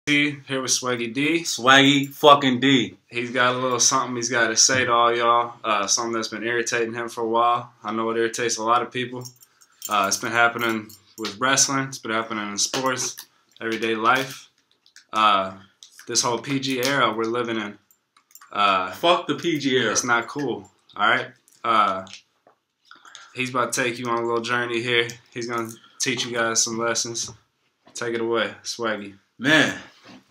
Here with Swaggy D. Swaggy fucking D. He's got a little something he's got to say to all y'all. Something that's been irritating him for a while. I know it irritates a lot of people. It's been happening with wrestling. It's been happening in sports, everyday life. This whole PG era we're living in. Fuck the PG era. It's not cool. Alright? He's about to take you on a little journey here. He's going to teach you guys some lessons. Take it away, Swaggy. Man,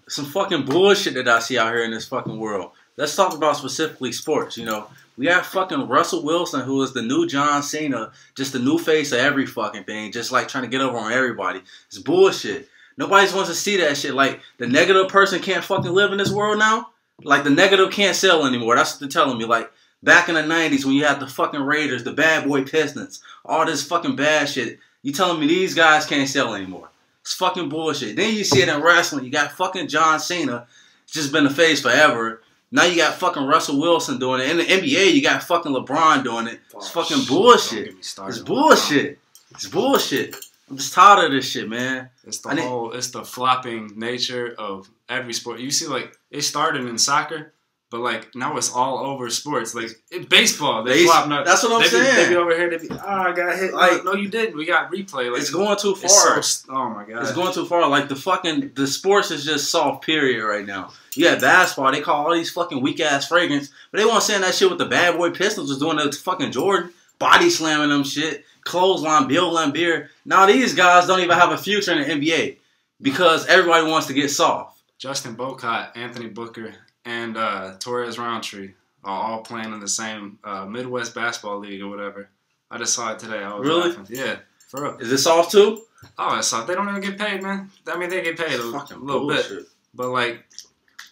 some fucking bullshit that I see out here in this fucking world. Let's talk about specifically sports, you know. We have fucking Russell Wilson, who is the new John Cena, just the new face of every fucking thing, just like trying to get over on everybody. It's bullshit. Nobody wants to see that shit. Like, the negative person can't fucking live in this world now? Like, the negative can't sell anymore. That's what they're telling me. Like, back in the 90s when you had the fucking Raiders, the bad boy Pistons, all this fucking bad shit, you telling me these guys can't sell anymore. It's fucking bullshit. Then you see it in wrestling. You got fucking John Cena. It's just been the face forever. Now you got fucking Russell Wilson doing it. In the NBA, you got fucking LeBron doing it. It's fucking bullshit. It's bullshit. It's bullshit. I'm just tired of this shit, man. It's the flopping nature of every sport. You see, like, it started in soccer, but, like, now it's all over sports. Like, baseball, they flop nuts. That's what I'm saying. They be over here, I got hit. Like, no, you didn't. We got replay. Like, it's going too far. Oh, my God. It's going too far. Like, the sports is just soft, period, right now. You got basketball. They call all these fucking weak-ass fragrance, but they want to say that shit with the bad boy Pistons was doing to fucking Jordan. Body slamming them shit. Clothesline, Bill Laimbeer. Now these guys don't even have a future in the NBA because everybody wants to get soft. Justin Boycott, Anthony Booker, and Torres Roundtree are all playing in the same Midwest Basketball League or whatever. I just saw it today. I was laughing. Yeah, for real. Is it soft too? Oh, it's soft. They don't even get paid, man. I mean, they get paid a little bit, but like,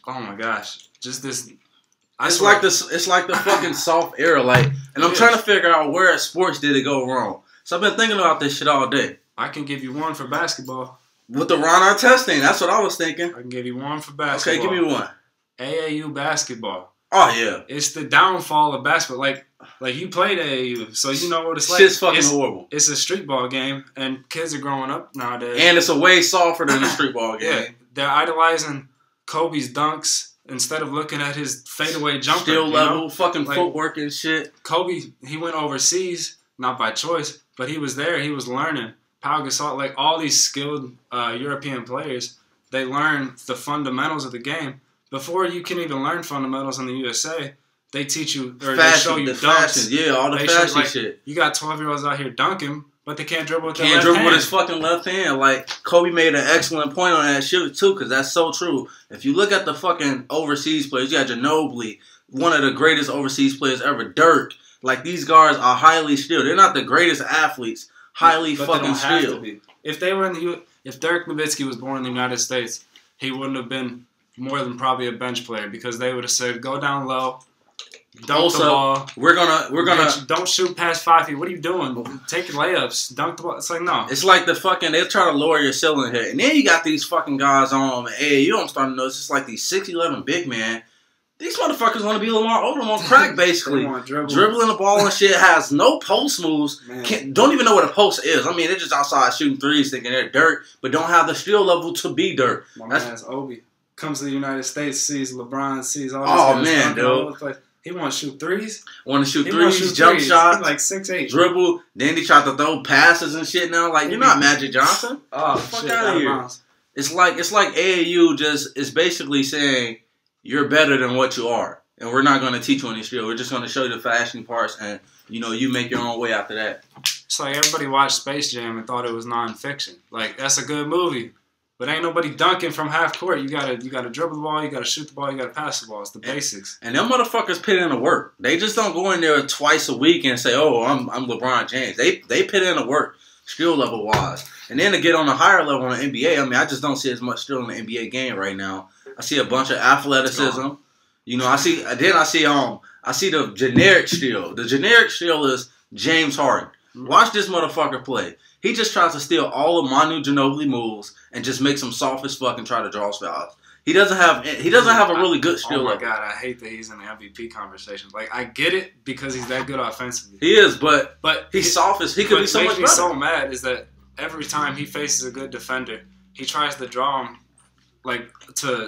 oh my gosh, just this. It's like the fucking soft era, like, and I'm trying to figure out where sports did it go wrong. So I've been thinking about this shit all day. I can give you one for basketball. With the Ron Artest thing, that's what I was thinking. I can give you one for basketball. Okay, give me one. AAU basketball. Oh yeah. It's the downfall of basketball. Like you played AAU, so you know what it's like. Shit's fucking horrible. It's a street ball game, and kids are growing up nowadays. And it's a way softer than a street ball game. Yeah, they're idolizing Kobe's dunks instead of looking at his fadeaway jumper. Still level, fucking footwork and shit. Kobe, he went overseas, not by choice, but he was there. He was learning. Pau Gasol, like all these skilled European players, they learn the fundamentals of the game. Before you can even learn fundamentals in the USA, they teach you, or they show you dunks. Yeah, all the fashion shit. You got 12-year-olds out here dunking, but they can't dribble with their left hand. Can't dribble with his fucking left hand. Like, Kobe made an excellent point on that shit, too, because that's so true. If you look at the fucking overseas players, you got Ginobili, one of the greatest overseas players ever, Dirk. Like, these guys are highly skilled. They're not the greatest athletes. Highly fucking skilled. If they were if Dirk Nowitzki was born in the United States, he wouldn't have been more than probably a bench player because they would have said, go down low, dunk the ball. We're gonna don't shoot past 5 feet. What are you doing? Take your layups, dunk the ball. It's like, no. It's like the fucking, they try to lower your ceiling here. And then you got these fucking guys on, hey, you don't start to know, it's just like these 6'11" big man. These motherfuckers want to be Lamar Odom on crack, basically. Dribbling the ball and shit, has no post moves. Don't even know what a post is. I mean, they're just outside shooting threes thinking they're dirt, but don't have the skill level to be dirt. My man's Obi. Comes to the United States, sees LeBron, sees all Oh, these man, dude. He want to shoot threes? Want to shoot threes, jump shots. He's like 6'8". Dribble. Then he tried to throw passes and shit now. Like, you're not Magic Johnson. Oh, fuck out of here. It's like AAU just is basically saying, you're better than what you are. And we're not going to teach you any skill. We're just going to show you the fashion parts and, you know, you make your own way after that. It's like everybody watched Space Jam and thought it was nonfiction. Like, that's a good movie. But ain't nobody dunking from half court. You gotta dribble the ball, you gotta shoot the ball, you gotta pass the ball. It's the basics. And them motherfuckers put in the work. They just don't go in there twice a week and say, oh, I'm LeBron James. They put in the work, skill level wise. And then to get on a higher level in the NBA, I mean, I just don't see as much skill in the NBA game right now. I see a bunch of athleticism. You know, I see the generic steal. The generic steal is James Harden. Watch this motherfucker play. He just tries to steal all of Manu Ginobili moves and just makes them soft as fuck and try to draw fouls. He doesn't have a really good skill level. Oh my God, I hate that he's in the MVP conversation. Like, I get it because he's that good offensively. He is, but he's soft as he could be so much better. What makes me so mad is that every time he faces a good defender, he tries to draw him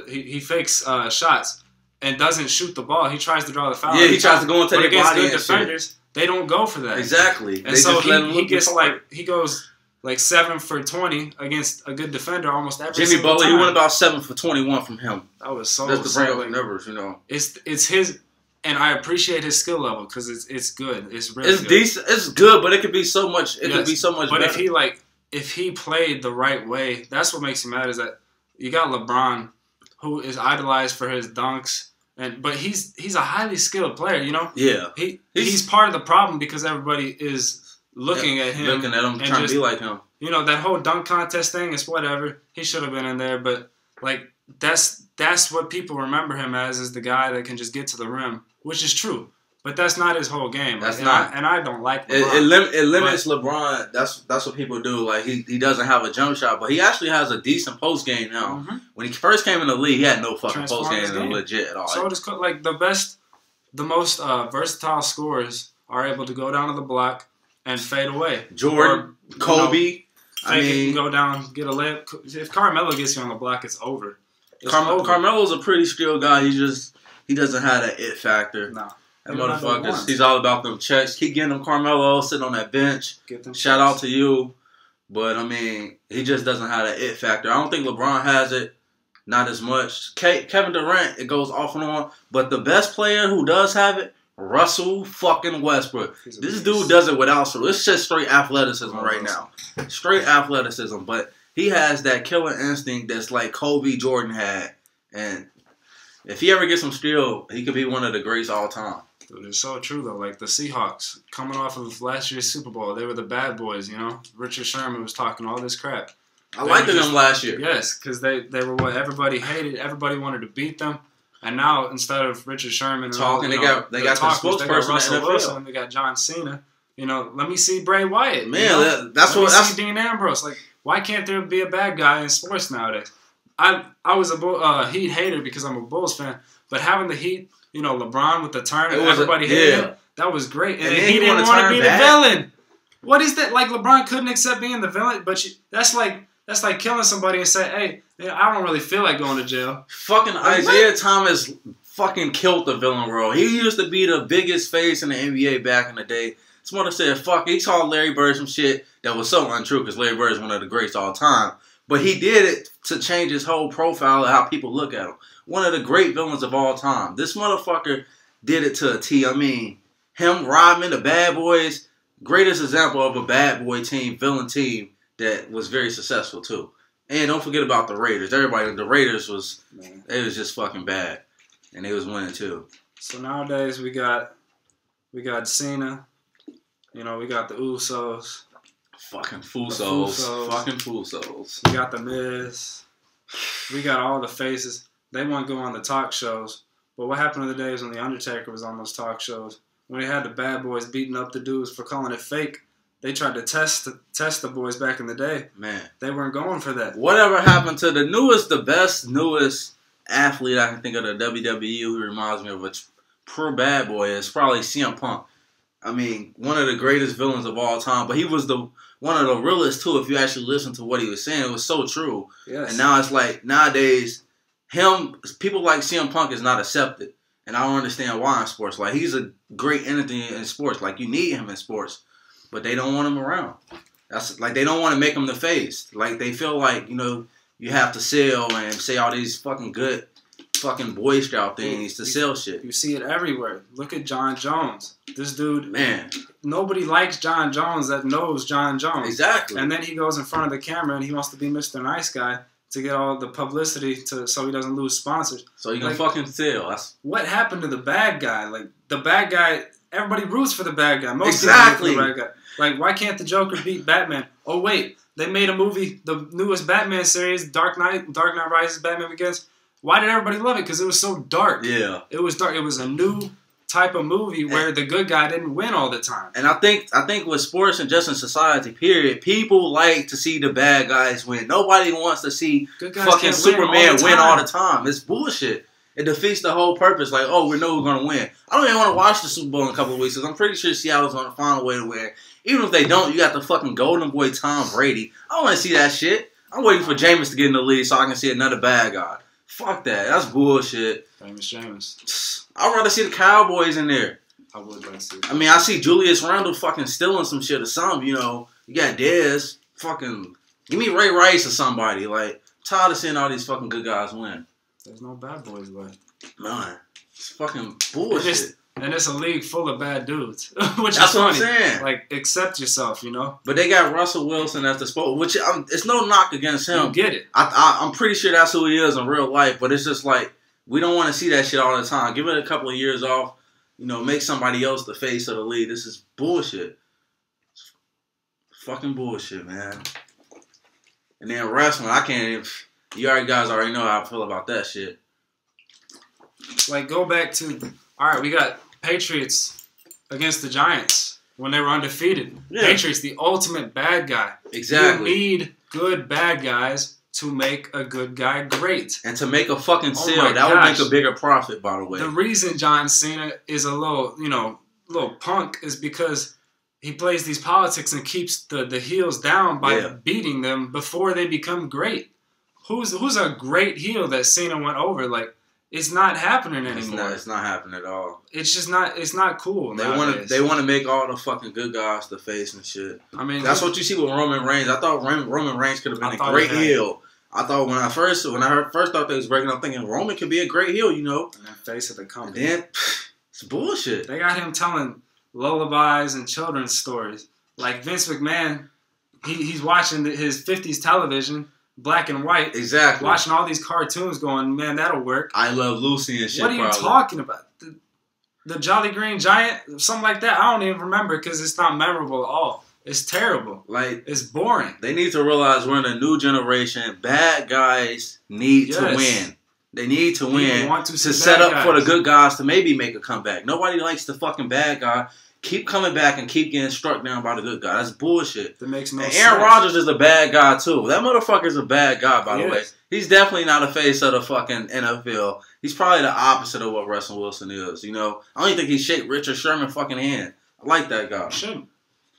he fakes shots and doesn't shoot the ball. He tries to draw the foul. Yeah, he tries to go into the against body good and defenders. Shit. They don't go for that. Exactly. And so he gets he goes like 7 for 20 against a good defender almost every Jimmy single Butler, time. he went about 7 for 21 from him. That was so Just to bring up like, numbers, you know. It's his, and I appreciate his skill level because it's good. It's really it's good. Decent. It's good, but it could be so much. It could be so much. But better. if he played the right way, that's what makes him mad. Is that you got LeBron, who is idolized for his dunks, but he's a highly skilled player. You know. Yeah. He's part of the problem because everybody is looking at him, trying to be like him. You know, that whole dunk contest thing is whatever. He should have been in there, but like that's what people remember him as, is the guy that can just get to the rim, which is true. But that's not his whole game. That's not. And I don't like LeBron. It limits LeBron. That's what people do. Like he doesn't have a jump shot, but he actually has a decent post game now. Mm-hmm. When he first came in the league, he had no fucking post game legit at all. So does like the most versatile scorers are able to go down to the block and fade away. Jordan, Kobe. I mean, go down, get a layup. If Carmelo gets you on the block, it's over. Carmelo's a pretty skilled guy. He doesn't have that it factor. No. That motherfucker, he's all about them checks. Keep getting them Carmelo sitting on that bench. Shout out to you. But, I mean, he just doesn't have that it factor. I don't think LeBron has it. Not as much. Kevin Durant, it goes off and on. But the best player who does have it, Russell fucking Westbrook. This dude does it without so. It's just straight athleticism right now. Straight athleticism. But he has that killer instinct that's like Kobe Jordan had. And if he ever gets some steal, he could be one of the greats all time. Dude, it's so true, though. Like, the Seahawks, coming off of last year's Super Bowl, they were the bad boys, you know? Richard Sherman was talking all this crap. I liked them last year. Yes, because they were what everybody hated. Everybody wanted to beat them. And now, instead of Richard Sherman talking, they got the spokesperson, they got Russell Wilson, they got John Cena. You know, let me see Bray Wyatt. Man, you know? that's Dean Ambrose. Like, why can't there be a bad guy in sports nowadays? I was a Heat hater because I'm a Bulls fan, but having the Heat, you know, LeBron with the turn and everybody hated him, that was great. And he didn't want to be the villain. What is that? Like, LeBron couldn't accept being the villain, but that's like killing somebody and say, hey, I don't really feel like going to jail. Fucking Isaiah Thomas fucking killed the villain role. He used to be the biggest face in the NBA back in the day. Someone said, fuck, he told Larry Bird some shit that was so untrue because Larry Bird is one of the greats all time. But he did it to change his whole profile of how people look at him. One of the great villains of all time. This motherfucker did it to a T. I mean, him, Rodman, the Bad Boys, greatest example of a bad boy team, villain team that was very successful too. And don't forget about the Raiders. Everybody, the Raiders was just fucking bad. And they was winning too. So nowadays we got Cena. You know, we got the Usos. Fucking Fusos. Fucking Fusos. We got the Miz. We got all the faces. They want to go on the talk shows. But what happened to the days when The Undertaker was on those talk shows? When they had the bad boys beating up the dudes for calling it fake. They tried to test the boys back in the day. Man. They weren't going for that. Whatever happened to the newest athlete I can think of the WWE who reminds me of a pure bad boy is probably CM Punk. I mean, one of the greatest villains of all time. But he was one of the realest, too, if you actually listen to what he was saying. It was so true. Yes. And now it's like, nowadays, people like CM Punk is not accepted. And I don't understand why in sports. Like, he's a great entity in sports. Like, you need him in sports. But they don't want him around. That's like, they don't want to make him the face. Like, they feel like, you know, you have to sell and say all these fucking good fucking Boy Scout things to sell shit. You see it everywhere. Look at John Jones. This dude, man, nobody likes John Jones that knows John Jones. Exactly. And then he goes in front of the camera and he wants to be Mr. Nice Guy to get all the publicity so he doesn't lose sponsors. So he can fucking sell. What happened to the bad guy? Like, the bad guy, everybody roots for the bad guy. Most exactly. people root for the bad guy. Like, why can't the Joker beat Batman? Oh, wait. They made a movie, the newest Batman series, Dark Knight Rises, Batman Begins. Why did everybody love it? Because it was so dark. Yeah. It was dark. It was a new type of movie where the good guy didn't win all the time. And I think with sports and just in society, period, people like to see the bad guys win. Nobody wants to see fucking Superman win all the time. It's bullshit. It defeats the whole purpose. Like, oh, we know we're going to win. I don't even want to watch the Super Bowl in a couple of weeks because I'm pretty sure Seattle's going to find a way to win. Even if they don't, you got the fucking golden boy Tom Brady. I don't want to see that shit. I'm waiting for Jameis to get in the league so I can see another bad guy. Fuck that. That's bullshit. Famous Jameis. I'd rather see the Cowboys in there. I would like to see. I mean, I see Julius Randle fucking stealing some shit or something, you know. You got Dez. Fucking give me Ray Rice or somebody. Like, I'm tired of seeing all these fucking good guys win. There's no bad boys left. Man, it's fucking bullshit. And it's a league full of bad dudes. Which That's is what funny. I'm saying. Like, accept yourself, you know? But they got Russell Wilson as the sport, which it's no knock against him. You get it. I'm pretty sure that's who he is in real life, but it's just like, we don't want to see that shit all the time. Give it a couple of years off, you know, make somebody else the face of the league. This is bullshit. It's fucking bullshit, man. And then wrestling, I can't even, you guys already know how I feel about that shit. Like, go back to, all right, we got Patriots against the Giants when they were undefeated. Yeah. Patriots, the ultimate bad guy. Exactly. You need good bad guys to make a good guy great. And to make a fucking sale, my that gosh. would make a bigger profit, by the way. The reason John Cena is a little punk is because he plays these politics and keeps the heels down by beating them before they become great. Who's a great heel that Cena went over? Like, it's not happening anymore. It's not happening at all. It's just not. It's not cool. They want to make all the fucking good guys the face and shit. I mean, that's what you see with Roman Reigns. I thought Roman Reigns could have been a great heel. I thought when I first thought they was breaking up, thinking Roman could be a great heel, you know. And the face of the company. And then it's bullshit. They got him telling lullabies and children's stories. Like Vince McMahon, he's watching his 50s television. Black and white. Exactly. Watching all these cartoons going, man, that'll work. I Love Lucy and shit. What are you talking about? The Jolly Green Giant? Something like that? I don't even remember because it's not memorable at all. It's terrible. Like, it's boring. They need to realize we're in a new generation. Bad guys need to win. They need to win to set up for the good guys to maybe make a comeback. Nobody likes the fucking bad guy. Keep coming back and keep getting struck down by the good guy. That's bullshit. That makes no sense. Aaron Rodgers is a bad guy, too. That motherfucker's a bad guy, by the way. He's definitely not a face of the fucking NFL. He's probably the opposite of what Russell Wilson is, you know? I don't even think he shake Richard Sherman's fucking hand. I like that guy. Shouldn't.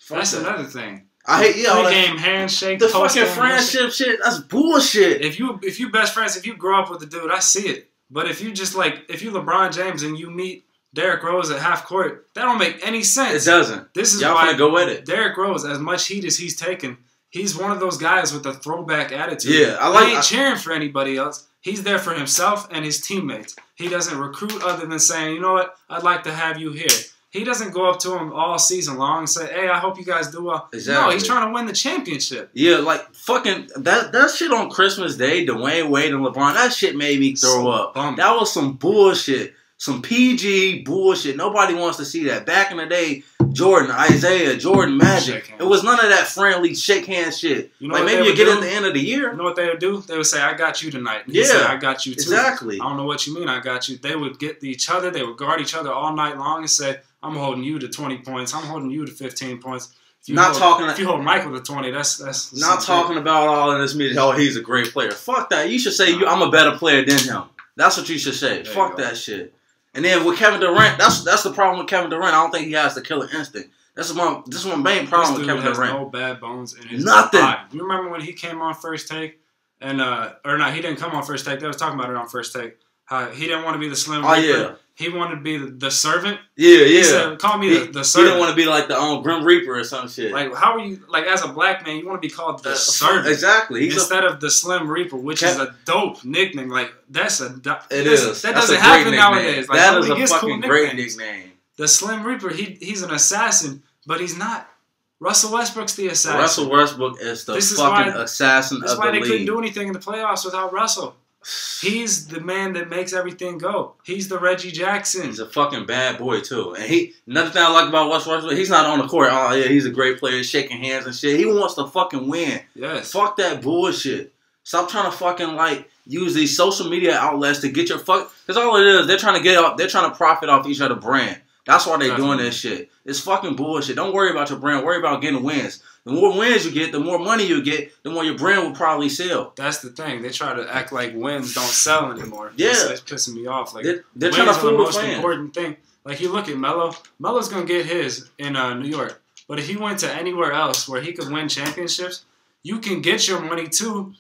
That's another thing. I hate Pre-game handshake. The fucking friendship shit, that's bullshit. If you best friends, if you grow up with the dude, I see it. But if you if you LeBron James and you meet Derrick Rose at half court, that don't make any sense. It doesn't. This is y'all why finna go at it. Derrick Rose, as much heat as he's taken, he's one of those guys with a throwback attitude. Yeah, he ain't cheering for anybody else. He's there for himself and his teammates. He doesn't recruit other than saying, you know what, I'd like to have you here. He doesn't go up to him all season long and say, hey, I hope you guys do well. Exactly. No, he's trying to win the championship. Yeah, like fucking that shit on Christmas Day, Dwayne Wade and LeBron, that shit made me throw up. That was some bullshit. Some PG bullshit. Nobody wants to see that. Back in the day, Jordan, Isaiah, Jordan Magic. It was none of that friendly shake hand shit. You know, like maybe you get at the end of the year. You know what they would do? They would say, I got you tonight. And he'd say, I got you too. Exactly. I don't know what you mean, I got you. They would get each other. They would guard each other all night long and say, I'm holding you to 20 points. I'm holding you to 15 points. If you hold Michael to 20, that's not talking about all of this media. Oh, he's a great player. Fuck that. You should say I'm a better player than him. That's what you should say. Fuck that shit. And then with Kevin Durant, that's the problem with Kevin Durant. I don't think he has the killer instinct. This is my main problem with Kevin Durant. Has no bad bones in his Nothing. body. You remember when he came on First Take, and he didn't come on First Take. They was talking about it on First Take. He didn't want to be the Slim Reaper. Yeah. He wanted to be the servant. Yeah. He said, call me the servant. He didn't want to be like the Grim Reaper or some shit. Like, how are you, like, as a black man, you want to be called the servant. Exactly. Instead of the Slim Reaper, which is a dope nickname. Like, That doesn't happen nowadays. Like, that is a fucking great nickname. The Slim Reaper, he's an assassin, but he's not. Russell Westbrook's the assassin. Russell Westbrook is the fucking assassin of the league. That's why they couldn't do anything in the playoffs without Russell. He's the man that makes everything go. He's the Reggie Jackson. He's a fucking bad boy too. And another thing I like about Westbrook, he's not on the court. Oh yeah, he's a great player, shaking hands and shit. He wants to fucking win. Yes. Fuck that bullshit. Stop trying to fucking use these social media outlets to get your fuck. Because all it is, they're trying to profit off each other's brand. That's why they're doing this shit. It's fucking bullshit. Don't worry about your brand. Worry about getting wins. The more wins you get, the more money you get, the more your brand will probably sell. That's the thing. They try to act like wins don't sell anymore. Yeah. It's pissing me off. Like, they're trying to fool the most important thing. Like, you look at Melo. Melo's going to get his in New York. But if he went to anywhere else where he could win championships, you can get your money too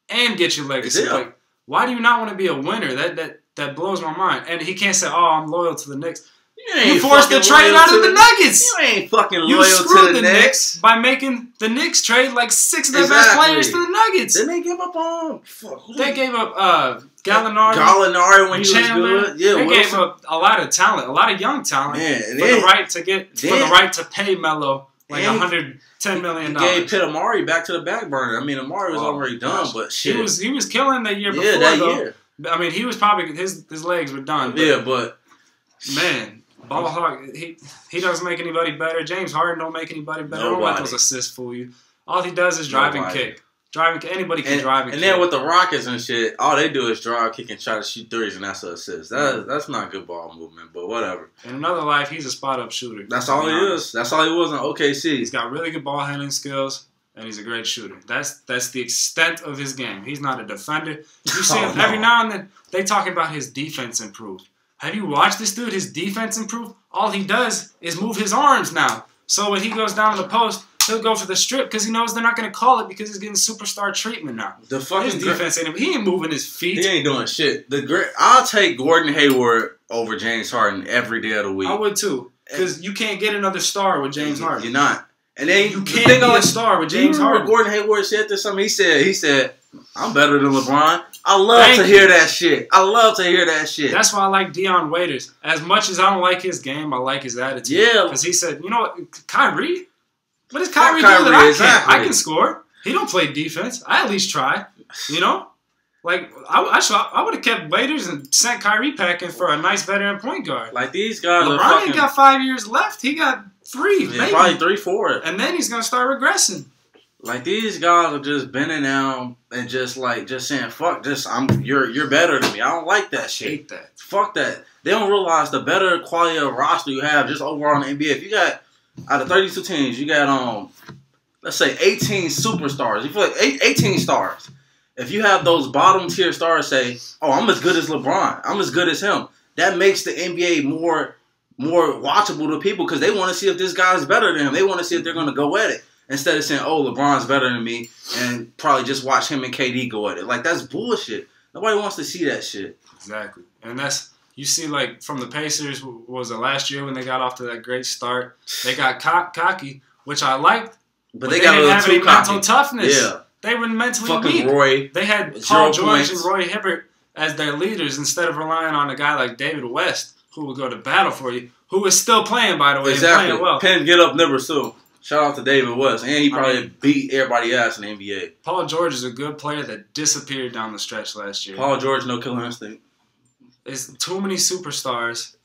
and get your legacy. Yeah. Like, why do you not want to be a winner? That blows my mind. And he can't say, "Oh, I'm loyal to the Knicks." You forced the trade out of the Nuggets. You ain't fucking loyal you screwed to the Knicks by making the Knicks trade like 6 of their best players to the Nuggets. Didn't they give up on? They gave up Gallinari. Gallinari when Chandler. he was good. Yeah, they gave up a lot of talent, a lot of young talent, man, for the right to pay Melo like $110 million. He gave Pitt Amari back to the back burner. I mean, Amari was already done, but shit, he was killing the year before. Yeah, that year. I mean, he was probably his legs were done. But man. Ball hawk, he doesn't make anybody better. James Harden don't make anybody better. Don't let those assists fool you. All he does is drive and kick. Anybody can drive and kick. And then with the Rockets and shit, all they do is drive, kick, and try to shoot threes, and that's an assist. That's not good ball movement, but whatever. In another life, he's a spot-up shooter. That's all he is. That's all he was in OKC. He's got really good ball handling skills, and he's a great shooter. That's the extent of his game. He's not a defender. You see him every now and then, they talking about his defense improved. Have you watched this dude? His defense improved. All he does is move his arms now. So when he goes down to the post, he'll go for the strip because he knows they're not going to call it because he's getting superstar treatment now. His defense he ain't moving his feet. He ain't doing shit. I'll take Gordon Hayward over James Harden every day of the week. I would too, because you can't get another star with James Harden. You're not. And then you can't be a star with James Harden. Gordon Hayward said this something. He said, "I'm better than LeBron." I love to hear that shit. I love to hear that shit. That's why I like Dion Waiters. As much as I don't like his game, I like his attitude. Yeah. Because he said, you know what, Kyrie? What does Kyrie do that I can score? He don't play defense. I at least try. You know? Like, I would have kept Waiters and sent Kyrie packing for a nice veteran point guard. Like, these guys LeBron ain't got 5 years left. He got 3, maybe. Probably 3, 4. And then he's going to start regressing. Like, these guys are just bending down and just saying, fuck this, you're better than me. I don't like that shit. I hate that. Fuck that. They don't realize the better quality of roster you have just overall in the NBA. If you got, out of 32 teams, you got, let's say 18 superstars. You feel like 18 stars. If you have those bottom tier stars say, oh, I'm as good as LeBron. I'm as good as him. That makes the NBA more watchable to people because they want to see if this guy's better than him. They want to see if they're going to go at it. Instead of saying, oh, LeBron's better than me, and probably just watch him and KD go at it. Like, that's bullshit. Nobody wants to see that shit. Exactly. And you see, like, from the Pacers, was it last year when they got off to that great start? They got cocky, which I liked, but they didn't have any mental toughness. Yeah. They were mentally weak. Roy. They had Paul George and Roy Hibbert as their leaders instead of relying on a guy like David West, who would go to battle for you, who is still playing, by the way, and playing well. Penn get up, never sue. Shout out to David West. And he probably beat everybody ass in the NBA. Paul George is a good player that disappeared down the stretch last year. Paul George, no killer instinct. It's too many superstars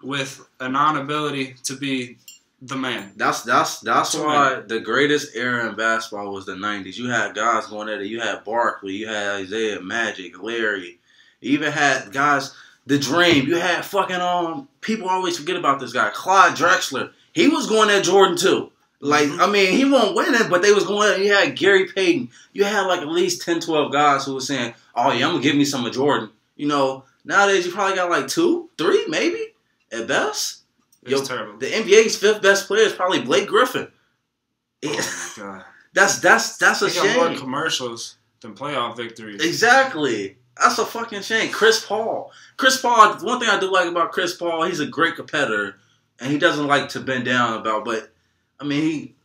with a non-ability to be the man. That's why the greatest era in basketball was the 90s. You had guys going at it. You had Barkley. You had Isaiah, Magic, Larry. You even had guys, The Dream. You had fucking, people always forget about this guy, Clyde Drexler. He was going at Jordan too. Like, I mean, he won't win it, but they was going at, you had Gary Payton. You had like at least 10, 12 guys who were saying, oh yeah, I'm going to give me some of Jordan. You know, nowadays you probably got like 2, 3 maybe at best. It's terrible. The NBA's 5th best player is probably Blake Griffin. Oh my God. That's a shame. He got more commercials than playoff victories. Exactly. That's a fucking shame. Chris Paul. One thing I do like about Chris Paul, he's a great competitor, and he doesn't like to bend down but I mean,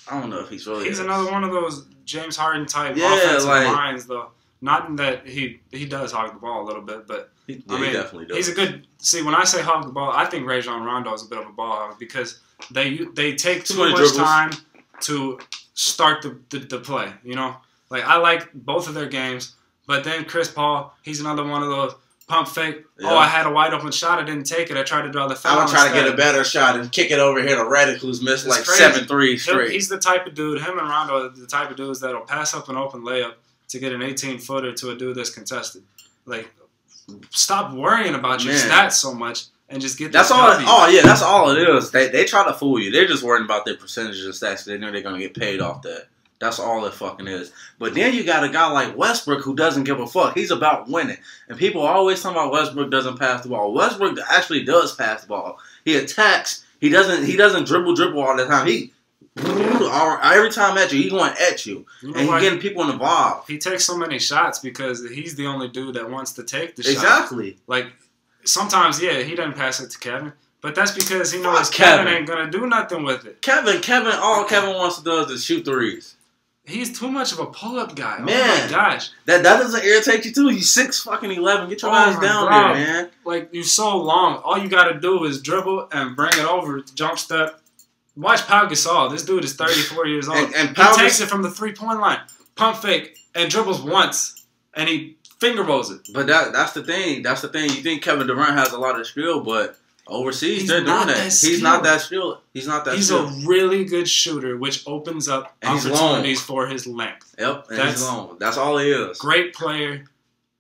I don't know if he's really. He's another one of those James Harden type offensive lines, though. Not in that he does hog the ball a little bit, but he definitely does. He's a good. See, when I say hog the ball, I think Rajon Rondo is a bit of a ball hog because they take too much time to start the play. You know, like I like both of their games, but then Chris Paul, he's another one of those. Pump fake. Yeah. Oh, I had a wide open shot. I didn't take it. I tried to draw the foul. I would try to get a better shot and kick it over here to Redick, who's missed like 7 threes straight. He's the type of dude. Him and Rondo are the type of dudes that'll pass up an open layup to get an 18-footer to a dude that's contested. Like, stop worrying about your stats so much and just get. That's all. Oh yeah, that's all it is. They try to fool you. They're just worrying about their percentages of stats. They know they're gonna get paid off that. That's all it fucking is. But then you got a guy like Westbrook who doesn't give a fuck. He's about winning. And people always talk about Westbrook doesn't pass the ball. Westbrook actually does pass the ball. He attacks. He doesn't dribble all the time. Every time at you, he going at you. And he's getting people involved. He takes so many shots because he's the only dude that wants to take the shot. Exactly. Like, sometimes, he doesn't pass it to Kevin. But that's because he knows Kevin ain't going to do nothing with it. All Kevin wants to do is shoot threes. He's too much of a pull-up guy. Man, oh, my gosh. That doesn't irritate you, too? You 6'11". Get your ass down there, man. Like, you're so long. All you got to do is dribble and bring it over, jump step. Watch Pau Gasol. This dude is 34 years old. And he takes it from the three-point line, pump fake, and dribbles once, and he finger rolls it. But that's the thing. That's the thing. You think Kevin Durant has a lot of skill, but overseas they're doing that. He's not that skilled. He's a really good shooter, which opens up opportunities for his length. Yep, and he's long. That's all he is. Great player,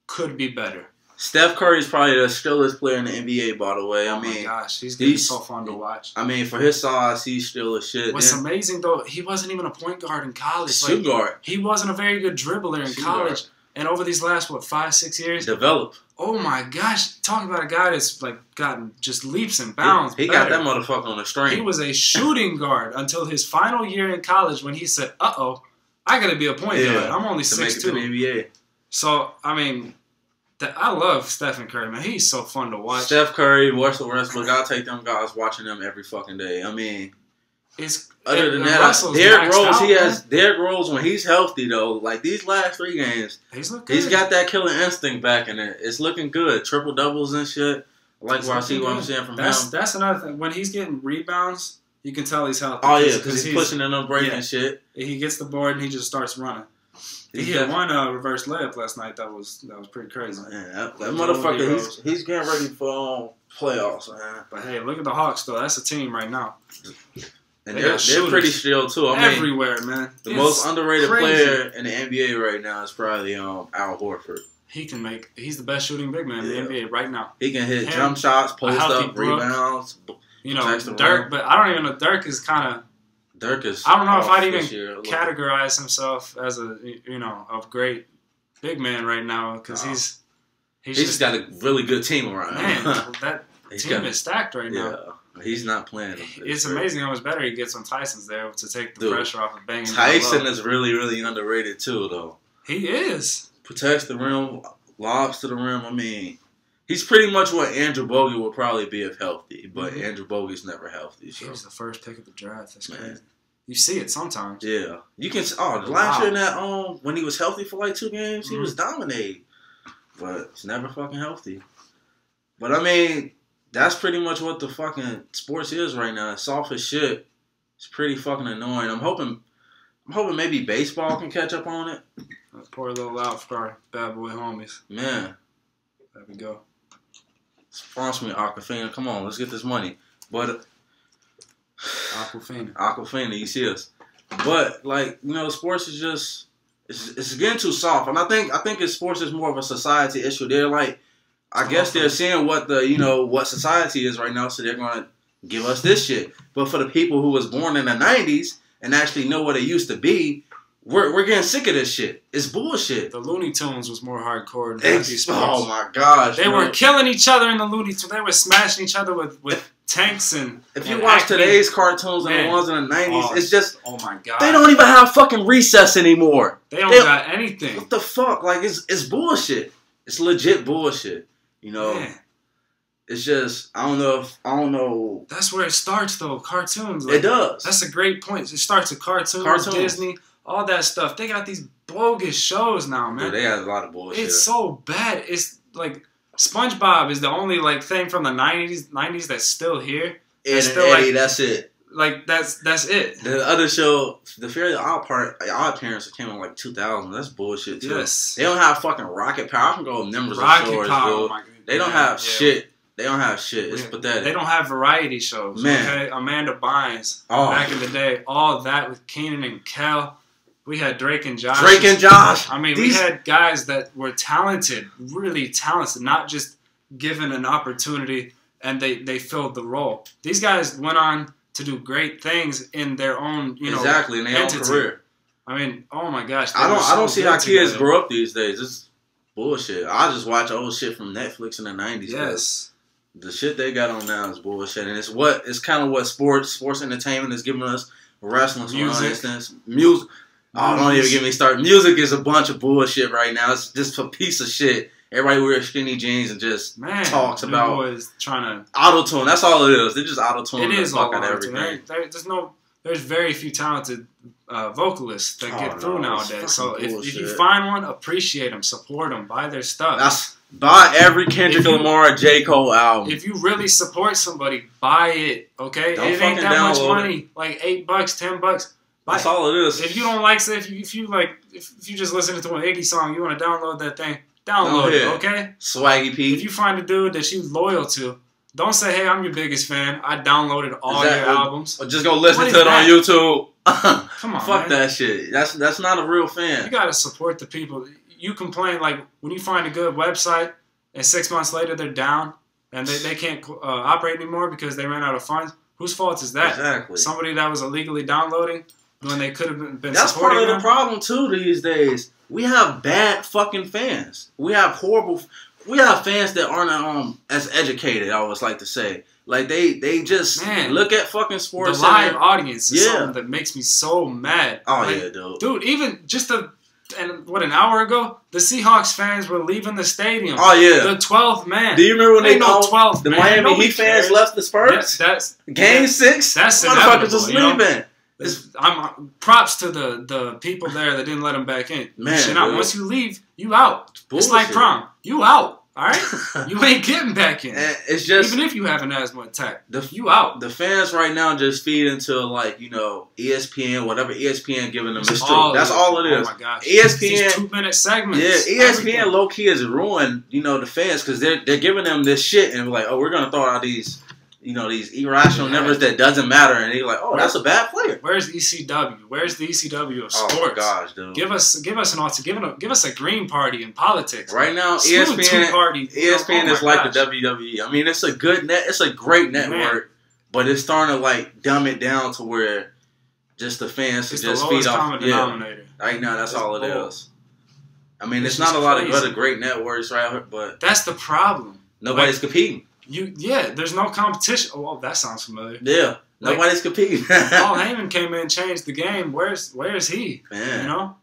could be better. Steph Curry is probably the skillest player in the NBA, by the way. My gosh, he's getting so fun to watch. I mean, for his size, he's still a shit. What's amazing, though, he wasn't even a point guard in college. Shoot guard. He wasn't a very good dribbler in college. And over these last, 5-6 years? Developed. Oh, my gosh. Talk about a guy that's, gotten just leaps and bounds. He got that motherfucker on the string. He was a shooting guard until his final year in college when he said, uh-oh, I got to be a point guard. I'm only 6'2". To make it to the NBA. So, I mean... I love Stephen Curry, man. He's so fun to watch. Steph Curry, Russell Westbrook. I'll take them guys watching them every fucking day. I mean, other than that, Derrick Rose when he's healthy though. Like these last 3 games, he's got that killer instinct back in it. It's looking good. Triple doubles and shit. I like what I'm seeing from him. That's another thing. When he's getting rebounds, you can tell he's healthy. Oh yeah, because he's pushing and breaking shit. He gets the board and he just starts running. He hit one reverse layup last night. That was pretty crazy. Man, that motherfucker, he's getting ready for playoffs, man. But hey, look at the Hawks though. That's a team right now. And they're pretty still too. I mean, everywhere, man. The most underrated player in the NBA right now is probably Al Horford. He's the best shooting big man in the NBA right now. He can hit jump shots, post up, rebounds. Dirk, but I don't even know. Dirk is kind of. I don't know if I'd even categorize himself as a a great big man right now because he's just got a really good team around him. Man, that team is stacked right now. He's not playing. It's amazing how much better he gets when Tyson's there to take the pressure off of banging. Tyson is really, really underrated too, though. He is. Protects the rim, lobs to the rim. I mean, he's pretty much what Andrew Bogut would probably be if healthy, but Andrew Bogut's never healthy. So. He was the first pick of the draft. That's crazy. You see it sometimes. Yeah. You can. Last year in that when he was healthy for 2 games, he was dominating. But he's never fucking healthy. But I mean, that's pretty much what the fucking sports is right now. It's soft as shit. It's pretty fucking annoying. I'm hoping maybe baseball can catch up on it. Poor little outfront bad boy homies. Man. There we go. Sponsor me, Aquafina. Come on, let's get this money. But Aquafina, you see us. But sports is just it's getting too soft. And I think sports is more of a society issue. They're I guess they're seeing what what society is right now, so they're gonna give us this shit. But for the people who was born in the 90s and actually know what it used to be, we're getting sick of this shit. It's bullshit. The Looney Tunes was more hardcore than sports. Oh my gosh. They were killing each other in the Looney Tunes. They were smashing each other with tanks and. If you watch today's cartoons and the ones in the 90s, it's just. Oh my god. They don't even have fucking recess anymore. They don't got anything. What the fuck? It's bullshit. It's legit bullshit. Man. It's just I don't know. That's where it starts though. Cartoons. It does. That's a great point. It starts with cartoons. Disney, all that stuff. They got these bogus shows now, man. Dude, they have a lot of bullshit. It's so bad. It's SpongeBob is the only thing from the 90s that's still here. And Eddie, that's it. That's it. The other show, the Fairly Odd Parents, came in 2000. That's bullshit too. Yes. They don't have fucking Rocket Power. I can go numbers of shows. Rocket Power. They don't have shit. They don't have shit. It's pathetic. They don't have variety shows. Man. Okay? Amanda Bynes back in the day. All that with Keenan and Kel. We had Drake and Josh. I mean, we had guys that were talented, really talented, not just given an opportunity and they filled the role. These guys went on to do great things in their own, exactly in their own career. I mean, oh my gosh, I don't see how kids grow up these days. It's bullshit. I just watch old shit from Netflix in the 90s. Yes, the shit they got on now is bullshit, and it's kind of what sports entertainment is giving us. wrestling, for instance, music. Oh, don't even get me started. Music is a bunch of bullshit right now. It's just a piece of shit. Everybody wears skinny jeans and just talks about boys trying to auto-tune. That's all it is. They just auto-tune the fuck out of everything. There's very few talented vocalists that get through nowadays. So if you find one, appreciate them, support them, buy their stuff. Buy every Kendrick Lamar, J. Cole album. If you really support somebody, buy it. Okay, it ain't that much money. Like $8, $10. That's all it is. If you don't like, say, if you just listen to an Iggy song, you want to download that thing, download it. Okay. Swaggy P. If you find a dude that you loyal to, don't say, "Hey, I'm your biggest fan. I downloaded all your albums." Or just go listen to it on YouTube. Come on, fuck that shit. That's not a real fan. You gotta support the people. You complain like when you find a good website and 6 months later they're down and they can't operate anymore because they ran out of funds. Whose fault is that? Exactly. Somebody that was illegally downloading when they could have been. That's part of the problem too these days. We have bad fucking fans. We have fans that aren't as educated. I always like to say, like they just look at fucking sports. The live audience is something that makes me so mad. Oh like, yeah, dude. Even just an hour ago, the Seahawks fans were leaving the stadium. Oh yeah, the 12th man. Do you remember when the Miami Heat fans left the Spurs? That's Game 6. That's motherfuckers just leaving. I'm props to the people there that didn't let them back in. Man, once you leave, you out. It's like prom. You out. All right, you ain't getting back in. It's just even if you have an asthma attack, you out. The fans right now just feed into ESPN, whatever ESPN giving them the streak. That's all it is. Oh my gosh, ESPN 2-minute segments. Yeah, ESPN low key has ruined the fans because they're giving them this shit and like, oh, we're gonna throw out these irrational numbers that doesn't matter, and they're like, oh, that's a bad player. Where's ECW? Where's the ECW of sports? Oh my gosh, dude! Give us a green party in politics. Right now, ESPN is like the WWE. I mean, it's a great network, but it's starting to dumb it down to where just the fans can just feed off. Denominator. Right now, that's all it is. I mean, it's not a lot of other great networks, right? But that's the problem. Nobody's competing. There's no competition. Oh, that sounds familiar. Yeah, nobody's competing. Paul Heyman came in and changed the game. Where's he? Man.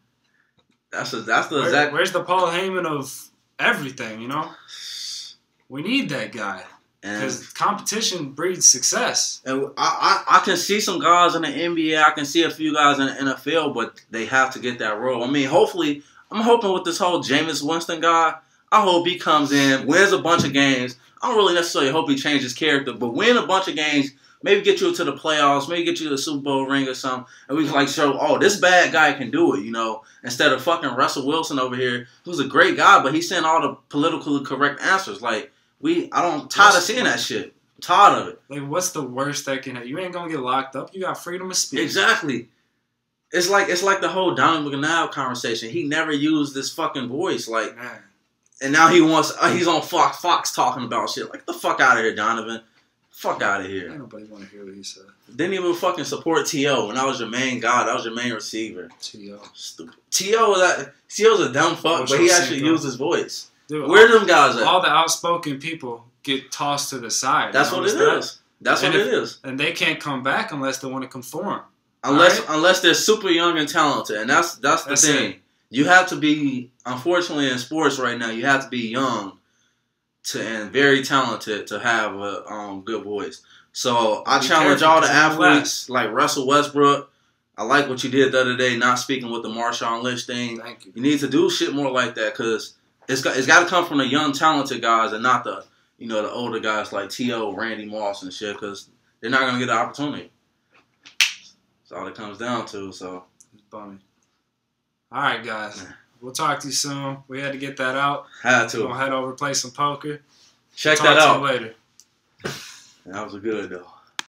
Where's the Paul Heyman of everything? We need that guy because competition breeds success. And I can see some guys in the NBA. I can see a few guys in the NFL, but they have to get that role. I mean, I'm hoping with this whole Jameis Winston guy, I hope he comes in, wins a bunch of games. I don't really necessarily hope he changes his character, but win a bunch of games, maybe get you to the playoffs, maybe get you to the Super Bowl ring or something, and we can show, oh, this bad guy can do it, instead of fucking Russell Wilson over here, who's a great guy, but he's saying all the politically correct answers. Tired of seeing that shit. I'm tired of it. Like, what's the worst that can happen? You ain't gonna get locked up. You got freedom of speech. Exactly. It's like the whole Donald McNabb conversation. He never used this fucking voice, Man. And now he's on Fox talking about shit. Like, the fuck out of here, Donovan. Fuck out of here. Ain't nobody want to hear what he said. Didn't even fucking support T.O. when I was your main guy. That was your main receiver. T.O. Stupid. T.O.'s a dumb fuck, but he actually used his voice. Dude, where them guys at? All the outspoken people get tossed to the side. That's what it is. That's what it is. And they can't come back unless they want to conform. Unless they're super young and talented. And that's the thing. You have to be, unfortunately in sports right now, you have to be young and very talented to have a good voice. So I challenge all the athletes like Russell Westbrook. I like what you did the other day, not speaking with the Marshawn Lynch thing. Thank you. You need to do shit more like that because it's got to come from the young, talented guys and not the older guys like T.O., Randy Moss and shit because they're not going to get the opportunity. That's all it comes down to. So it's funny. All right, guys. We'll talk to you soon. We had to get that out. Had to. We're going to head over, play some poker. Check that out. Talk to you later. That was good, though.